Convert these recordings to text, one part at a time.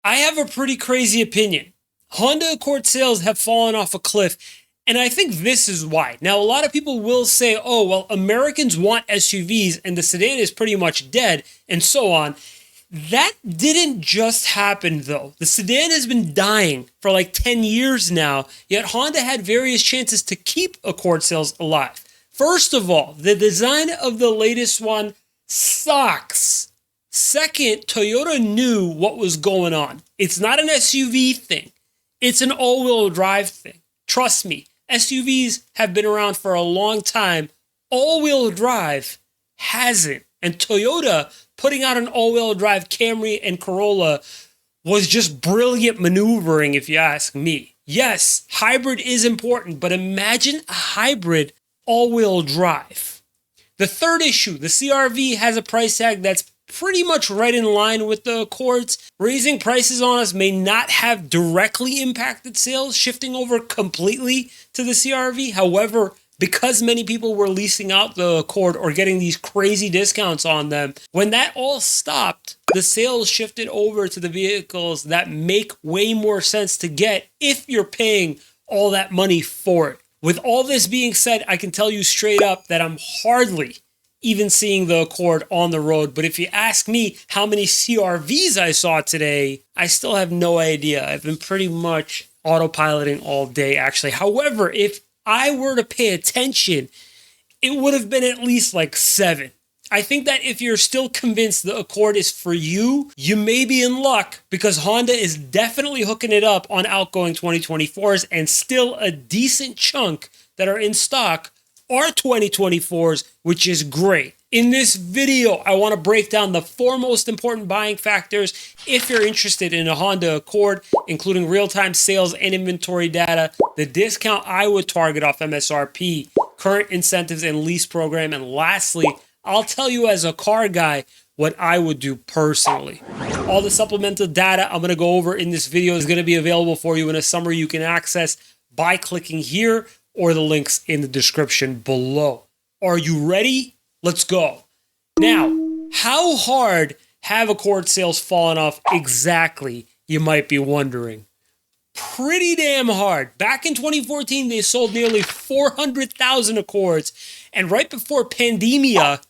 I have a pretty crazy opinion. Honda Accord sales have fallen off a cliff, and I think this is why. Now, a lot of people will say, oh, well, Americans want SUVs and the sedan is pretty much dead, and so on. That didn't just happen, though. The sedan has been dying for like 10 years now, yet Honda had various chances to keep Accord sales alive. First of all, the design of the latest one sucks. Second, Toyota knew what was going on. It's not an SUV thing. It's an all-wheel drive thing. Trust me, SUVs have been around for a long time. All-wheel drive hasn't. And Toyota putting out an all-wheel drive Camry and Corolla was just brilliant maneuvering, if you ask me. Yes, hybrid is important, but imagine a hybrid all-wheel drive. The third issue, the CR-V has a price tag that's pretty much right in line with the Accords. Raising prices on us may not have directly impacted sales, shifting over completely to the CR-V. However, because many people were leasing out the Accord or getting these crazy discounts on them, when that all stopped, the sales shifted over to the vehicles that make way more sense to get if you're paying all that money for it. With all this being said, I can tell you straight up that I'm hardly even seeing the Accord on the road. But if you ask me how many CR-Vs I saw today, I still have no idea. I've been pretty much autopiloting all day, actually. However, if I were to pay attention, it would have been at least like 7. I think that if you're still convinced the Accord is for you, you may be in luck because Honda is definitely hooking it up on outgoing 2024s, and still a decent chunk that are in stock are 2024s, which is great. In this video, I want to break down the 4 most important buying factors if you're interested in a Honda Accord, including real-time sales and inventory data, the discount I would target off MSRP, current incentives and lease program, and lastly, I'll tell you as a car guy what I would do personally. All the supplemental data I'm going to go over in this video is going to be available for you in a summary you can access by clicking here or the links in the description below. Are you ready? Let's go. Now, how hard have Accord sales fallen off exactly, you might be wondering. Pretty damn hard. Back in 2014, they sold nearly 400,000 Accords, and right before pandemia,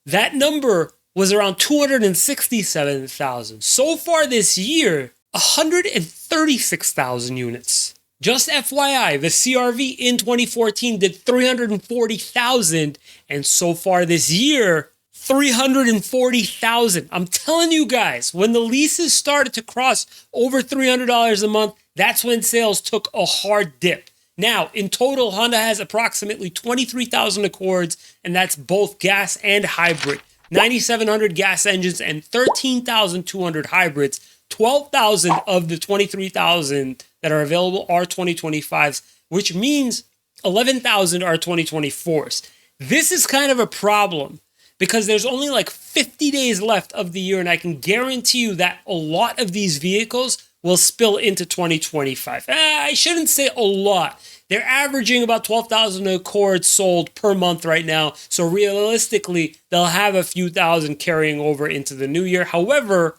that number was around 267,000. So far this year, 136,000 units. Just FYI, the CR-V in 2014 did 340,000, and so far this year, 340,000. I'm telling you guys, when the leases started to cross over $300 a month, that's when sales took a hard dip. Now, in total, Honda has approximately 23,000 Accords, and that's both gas and hybrid. 9,700 gas engines and 13,200 hybrids. 12,000 of the 23,000 that are available are 2025s, which means 11,000 are 2024s. This is kind of a problem because there's only like 50 days left of the year, and I can guarantee you that a lot of these vehicles will spill into 2025. I shouldn't say a lot. They're averaging about 12,000 Accords sold per month right now, so realistically, they'll have a few thousand carrying over into the new year. However,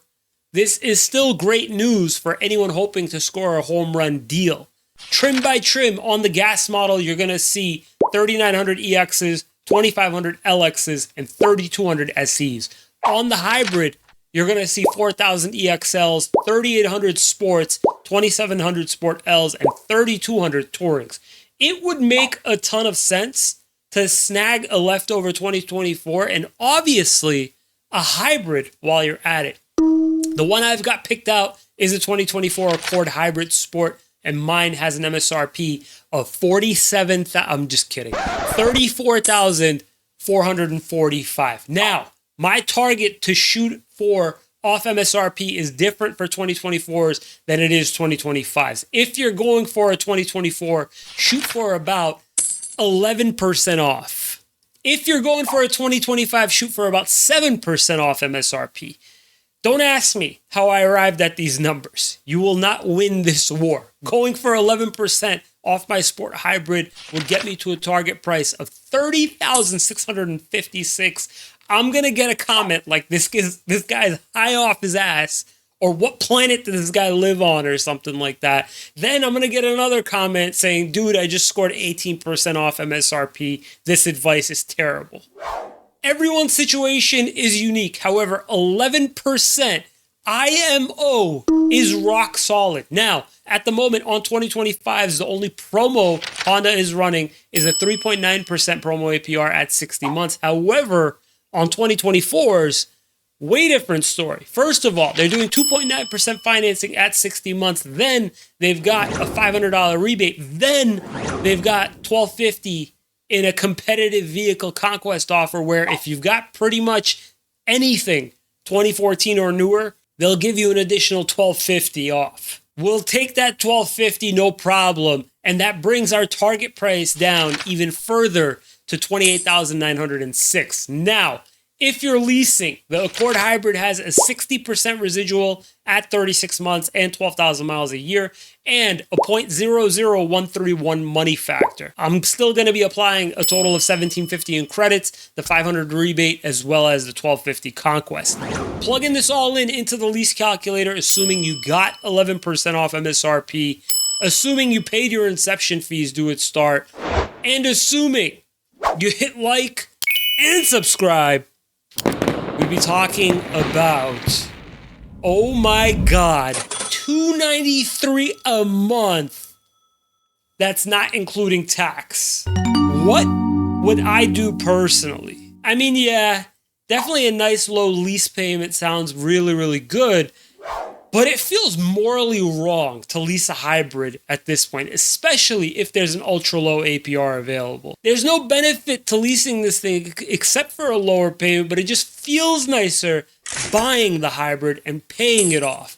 this is still great news for anyone hoping to score a home run deal. Trim by trim, on the gas model, you're going to see 3,900 EXs, 2,500 LXs, and 3,200 SEs. On the hybrid, you're going to see 4,000 EXLs, 3,800 Sports, 2,700 Sport Ls, and 3,200 Tourings. It would make a ton of sense to snag a leftover 2024 and obviously a hybrid while you're at it. The one I've got picked out is a 2024 Accord Hybrid Sport, and mine has an MSRP of $34,445. Now, my target to shoot for off MSRP is different for 2024s than it is 2025s. If you're going for a 2024, shoot for about 11% off. If you're going for a 2025, shoot for about 7% off MSRP. Don't ask me how I arrived at these numbers. You will not win this war. Going for 11% off my Sport Hybrid would get me to a target price of $30,656. I'm going to get a comment like this guy's high off his ass or what planet does this guy live on, or something like that. Then I'm going to get another comment saying, dude, I just scored 18% off MSRP. This advice is terrible. Everyone's situation is unique. However, 11% IMO is rock solid. Now, at the moment on 2025s, the only promo Honda is running is a 3.9% promo APR at 60 months. However, on 2024s, way different story. First of all, they're doing 2.9% financing at 60 months. Then they've got a $500 rebate. Then they've got $1,250 in a competitive vehicle conquest offer where if you've got pretty much anything 2014 or newer, they'll give you an additional $1,250 off. We'll take that $1,250, no problem. And that brings our target price down even further to $28,906. Now, if you're leasing, the Accord Hybrid has a 60% residual at 36 months and 12,000 miles a year and a 0.00131 money factor. I'm still going to be applying a total of $1,750 in credits, the $500 rebate, as well as the $1,250 conquest. Plugging this all into the lease calculator, assuming you got 11% off MSRP, assuming you paid your inception fees due at start, and assuming you hit like and subscribe, we'd be talking about, oh my God, $293 a month. That's not including tax. What would I do personally? I mean, yeah, definitely a nice low lease payment sounds really, really good, but it feels morally wrong to lease a hybrid at this point, especially if there's an ultra low APR available. There's no benefit to leasing this thing except for a lower payment, but it just feels nicer buying the hybrid and paying it off.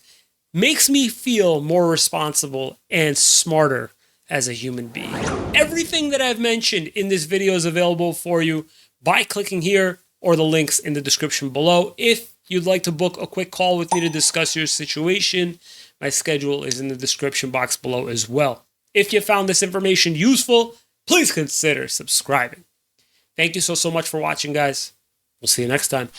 Makes me feel more responsible and smarter as a human being. Everything that I've mentioned in this video is available for you by clicking here or the links in the description below. If you'd like to book a quick call with me to discuss your situation, my schedule is in the description box below as well. If you found this information useful, please consider subscribing. Thank you so much for watching, guys. We'll see you next time.